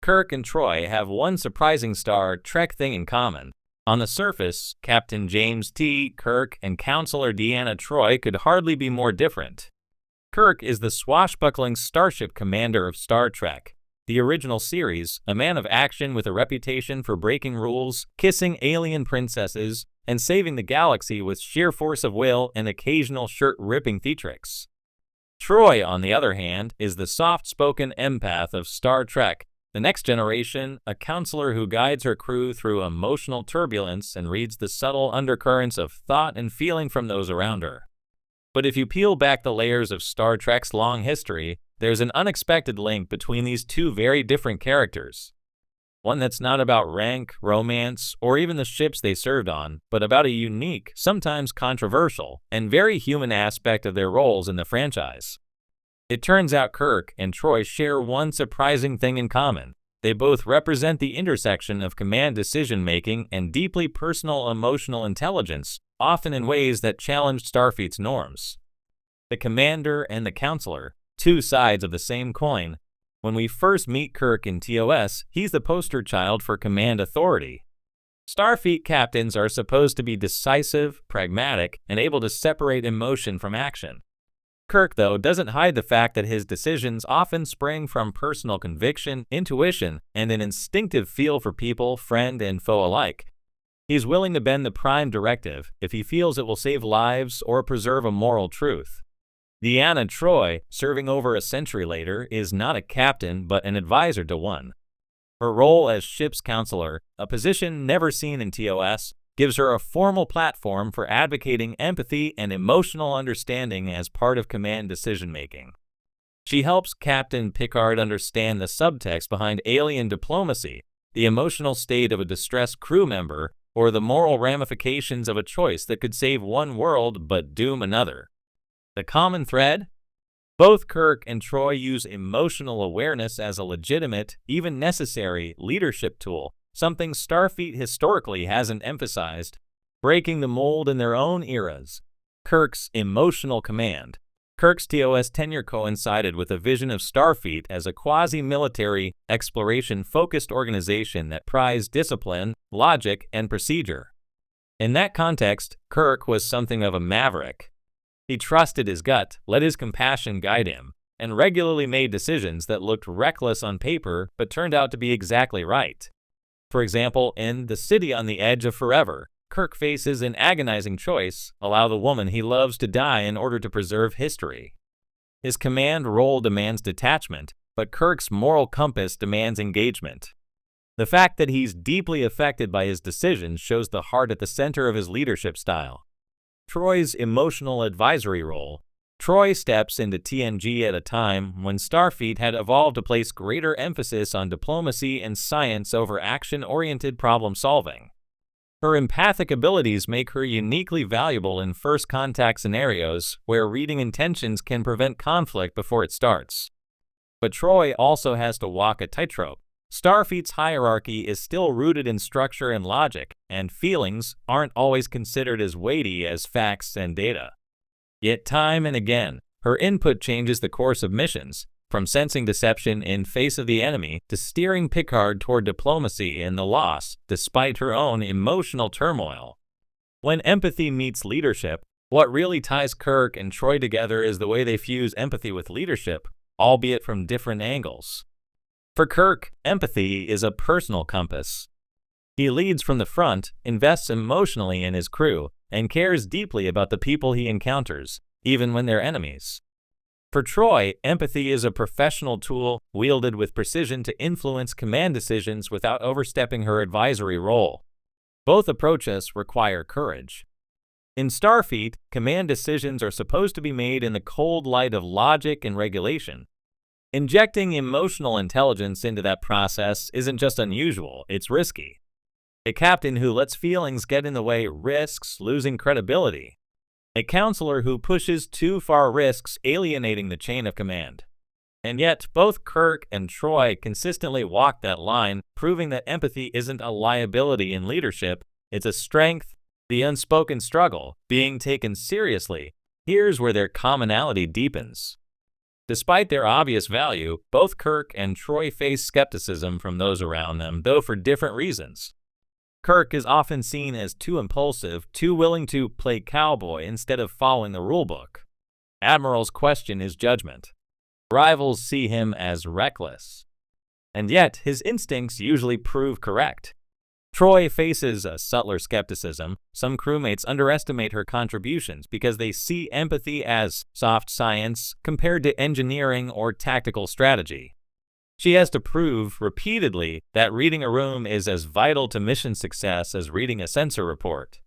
Kirk and Troi have one surprising Star Trek thing in common. On the surface, Captain James T. Kirk and Counselor Deanna Troi could hardly be more different. Kirk is the swashbuckling starship commander of Star Trek, the original series, a man of action with a reputation for breaking rules, kissing alien princesses, and saving the galaxy with sheer force of will and occasional shirt-ripping theatrics. Troi, on the other hand, is the soft-spoken empath of Star Trek, The Next Generation, a counselor who guides her crew through emotional turbulence and reads the subtle undercurrents of thought and feeling from those around her. But if you peel back the layers of Star Trek's long history, there's an unexpected link between these two very different characters. One that's not about rank, romance, or even the ships they served on, but about a unique, sometimes controversial, and very human aspect of their roles in the franchise. It turns out Kirk and Troi share one surprising thing in common. They both represent the intersection of command decision-making and deeply personal emotional intelligence, often in ways that challenged Starfleet's norms. The commander and the counselor, two sides of the same coin. When we first meet Kirk in TOS, he's the poster child for command authority. Starfleet captains are supposed to be decisive, pragmatic, and able to separate emotion from action. Kirk, though, doesn't hide the fact that his decisions often spring from personal conviction, intuition, and an instinctive feel for people, friend and foe alike. He's willing to bend the prime directive if he feels it will save lives or preserve a moral truth. Deanna Troi, serving over a century later, is not a captain but an advisor to one. Her role as ship's counselor, a position never seen in TOS, gives her a formal platform for advocating empathy and emotional understanding as part of command decision-making. She helps Captain Picard understand the subtext behind alien diplomacy, the emotional state of a distressed crew member, or the moral ramifications of a choice that could save one world but doom another. The common thread? Both Kirk and Troi use emotional awareness as a legitimate, even necessary, leadership tool, something Starfleet historically hasn't emphasized, breaking the mold in their own eras. Kirk's emotional command. Kirk's TOS tenure coincided with a vision of Starfleet as a quasi-military, exploration-focused organization that prized discipline, logic, and procedure. In that context, Kirk was something of a maverick. He trusted his gut, let his compassion guide him, and regularly made decisions that looked reckless on paper but turned out to be exactly right. For example, in The City on the Edge of Forever, Kirk faces an agonizing choice: allow the woman he loves to die in order to preserve history. His command role demands detachment, but Kirk's moral compass demands engagement. The fact that he's deeply affected by his decisions shows the heart at the center of his leadership style. Troi's emotional advisory role. Troi steps into TNG at a time when Starfleet had evolved to place greater emphasis on diplomacy and science over action-oriented problem-solving. Her empathic abilities make her uniquely valuable in first contact scenarios where reading intentions can prevent conflict before it starts. But Troi also has to walk a tightrope. Starfleet's hierarchy is still rooted in structure and logic, and feelings aren't always considered as weighty as facts and data. Yet time and again, her input changes the course of missions, from sensing deception in face of the enemy to steering Picard toward diplomacy in the loss, despite her own emotional turmoil. When empathy meets leadership, what really ties Kirk and Troi together is the way they fuse empathy with leadership, albeit from different angles. For Kirk, empathy is a personal compass. He leads from the front, invests emotionally in his crew, and cares deeply about the people he encounters, even when they're enemies. For Troi, empathy is a professional tool wielded with precision to influence command decisions without overstepping her advisory role. Both approaches require courage. In Starfleet, command decisions are supposed to be made in the cold light of logic and regulation. Injecting emotional intelligence into that process isn't just unusual, it's risky. A captain who lets feelings get in the way risks losing credibility. A counselor who pushes too far risks alienating the chain of command. And yet, both Kirk and Troi consistently walk that line, proving that empathy isn't a liability in leadership, it's a strength. The unspoken struggle, being taken seriously, here's where their commonality deepens. Despite their obvious value, both Kirk and Troi face skepticism from those around them, though for different reasons. Kirk is often seen as too impulsive, too willing to play cowboy instead of following the rulebook. Admirals question his judgment. Rivals see him as reckless. And yet, his instincts usually prove correct. Troi faces a subtler skepticism. Some crewmates underestimate her contributions because they see empathy as soft science compared to engineering or tactical strategy. She has to prove repeatedly that reading a room is as vital to mission success as reading a sensor report.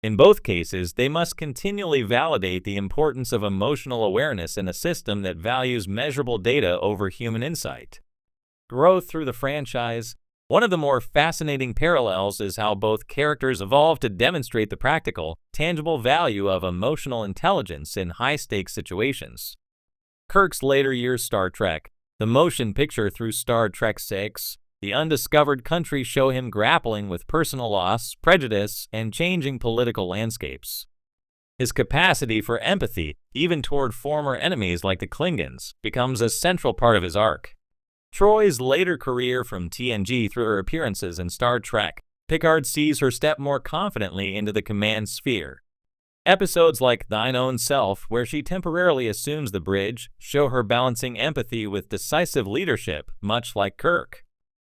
In both cases, they must continually validate the importance of emotional awareness in a system that values measurable data over human insight. Growth through the franchise. One of the more fascinating parallels is how both characters evolve to demonstrate the practical, tangible value of emotional intelligence in high-stakes situations. Kirk's later years Star Trek, the motion picture through Star Trek VI, The Undiscovered Country show him grappling with personal loss, prejudice, and changing political landscapes. His capacity for empathy, even toward former enemies like the Klingons, becomes a central part of his arc. Troi's later career from TNG through her appearances in Star Trek, Picard sees her step more confidently into the command sphere. Episodes like Thine Own Self, where she temporarily assumes the bridge, show her balancing empathy with decisive leadership, much like Kirk.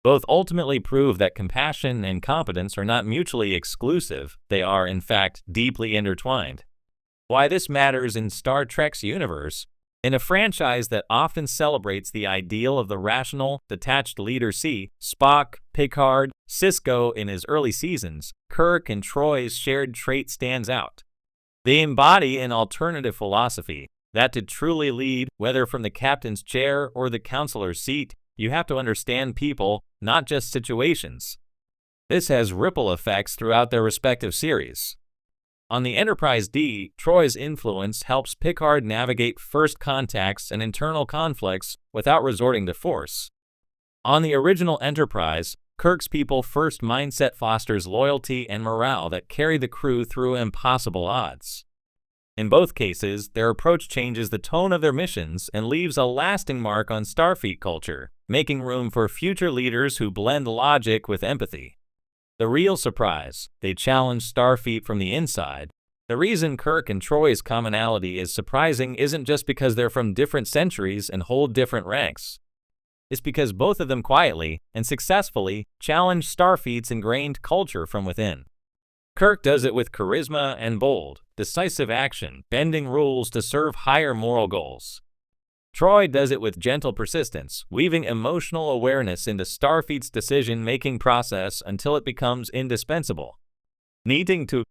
Both ultimately prove that compassion and competence are not mutually exclusive, they are, in fact, deeply intertwined. Why this matters in Star Trek's universe? In a franchise that often celebrates the ideal of the rational, detached leader, see Spock, Picard, Sisko in his early seasons, Kirk and Troi's shared trait stands out. They embody an alternative philosophy, that to truly lead, whether from the captain's chair or the counselor's seat, you have to understand people, not just situations. This has ripple effects throughout their respective series. On the Enterprise D, Troi's influence helps Picard navigate first contacts and internal conflicts without resorting to force. On the original Enterprise, Kirk's people-first mindset fosters loyalty and morale that carry the crew through impossible odds. In both cases, their approach changes the tone of their missions and leaves a lasting mark on Starfleet culture, making room for future leaders who blend logic with empathy. The real surprise, they challenge Starfleet from the inside. The reason Kirk and Troi's commonality is surprising isn't just because they're from different centuries and hold different ranks. It's because both of them quietly and successfully challenge Starfleet's ingrained culture from within. Kirk does it with charisma and bold, decisive action, bending rules to serve higher moral goals. Troi does it with gentle persistence, weaving emotional awareness into Starfleet's decision-making process until it becomes indispensable. Needing to